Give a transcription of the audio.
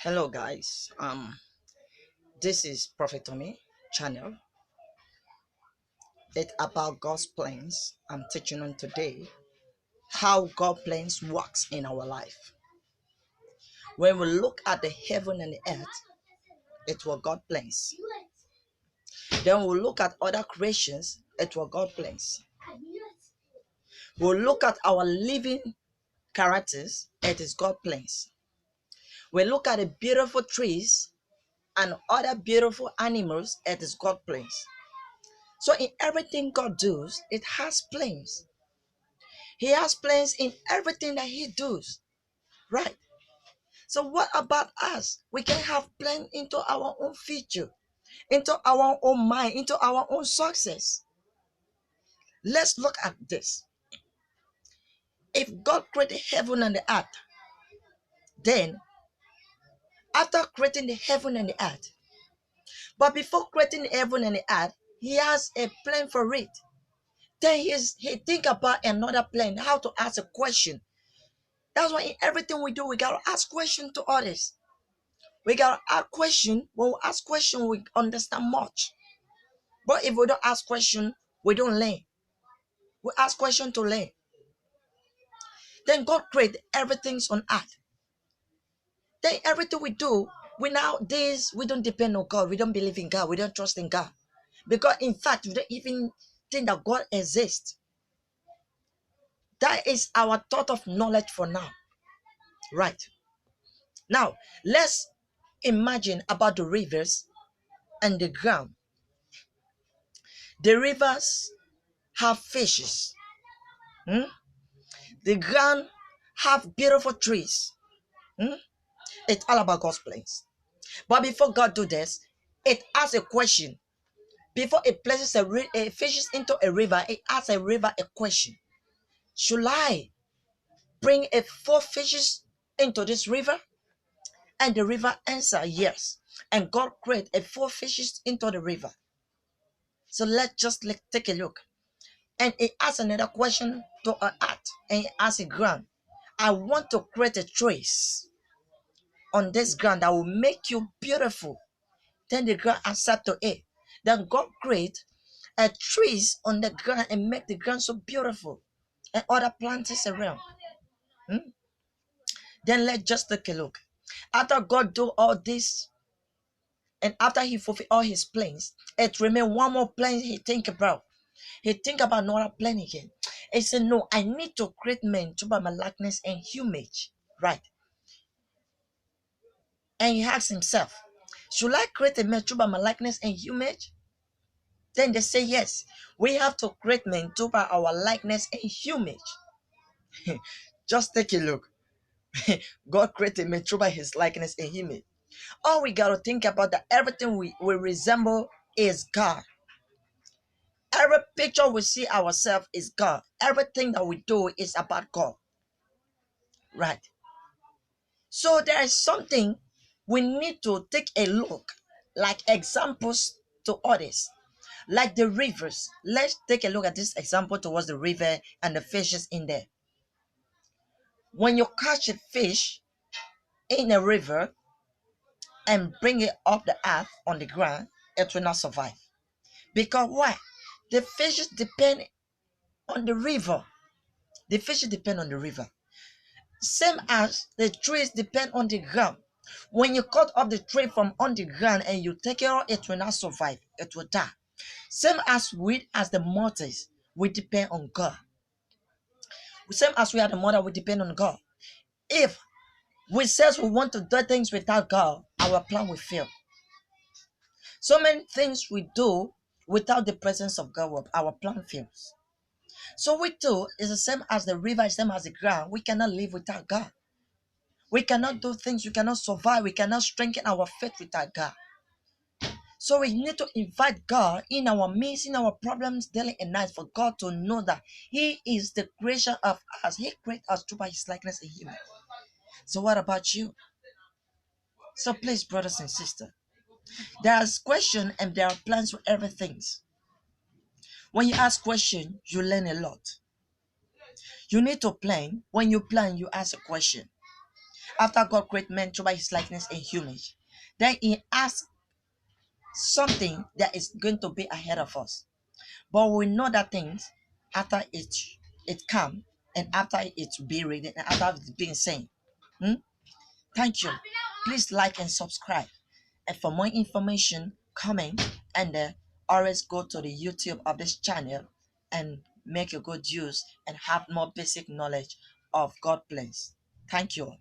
Hello guys. This is Prophet Tommy channel. It's about God's plans. I'm teaching on today how God plans works in our life. When we look at the heaven and the earth, it's what God plans. Then we look at other creations, it's what God plans. We look at our living characters, it is God plans. We look at the beautiful trees and other beautiful animals, it is God plans. So in everything God does, it has plans. He has plans in everything that he does. Right. So what about us? We can have plans into our own future, into our own mind, into our own success. Let's look at this. If God created heaven and the earth, then after creating the heaven and the earth, but before creating the heaven and the earth, he has a plan for it. Then he think about another plan, how to ask a question. That's why in everything we do, we gotta ask questions to others. We gotta ask question. When we ask question, we understand much. But if we don't ask question, we don't learn. We ask question to learn. Then God created everything's on earth. Then everything we do, we nowadays we don't depend on God. We don't believe in God. We don't trust in God. Because in fact, we don't even think that God exists. That is our thought of knowledge for now. Right. Now, let's imagine about the rivers and the ground. The rivers have fishes. Hmm? The ground have beautiful trees. Hmm? It's all about God's plans. But before God do this, it asks a question. Before it places a fishes into a river, it asks a river a question. Should I bring a 4 fishes into this river? And the river answer yes. And God create a 4 fishes into the river. So let's just take a look. And it asks another question to an earth. And it asks a ground. I want to create a trace on this ground that will make you beautiful. Then the ground accept to it. Then God create a trees on the ground and make the ground so beautiful. And other plants around. Hmm? Then let's just take a look. After God do all this, and after he fulfill all his plans, it remain one more plan he think about. He think about another plan again. He said, no, I need to create men to by my likeness and image. Right. And he asked himself, should I create a man to by my likeness and image? Then they say, yes, we have to create men to by our likeness and image. Just take a look. God created man to by his likeness and image. All we got to think about that everything we resemble is God. Every picture we see ourselves is God. Everything that we do is about God. Right. So there is something we need to take a look, like examples to others, like the rivers. Let's take a look at this example towards the river and the fishes in there. When you catch a fish in a river and bring it up the earth on the ground, it will not survive. Because why? The fishes depend on the river. The fishes depend on the river. Same as the trees depend on the ground. When you cut off the tree from on the ground and you take it off, it will not survive. It will die. Same as we, as the mothers, we depend on God. Same as we are the mother, we depend on God. If we says we want to do things without God, our plan will fail. So many things we do without the presence of God, our plan fails. So we too is the same as the river, same as the ground. We cannot live without God. We cannot do things, we cannot survive, we cannot strengthen our faith without God. So we need to invite God in our midst, in our problems daily and night, for God to know that He is the creator of us. He created us to by His likeness and image. So what about you? So please, brothers and sisters, there's question and there are plans for everything. When you ask question, you learn a lot. You need to plan. When you plan, you ask a question. After God created man by his likeness and image, then he asked something that is going to be ahead of us. But we know that things after it come and after it's buried and after it's being seen. Hmm? Thank you. Please like and subscribe. And for more information, comment and always go to the YouTube of this channel and make a good use and have more basic knowledge of God plans. Thank you.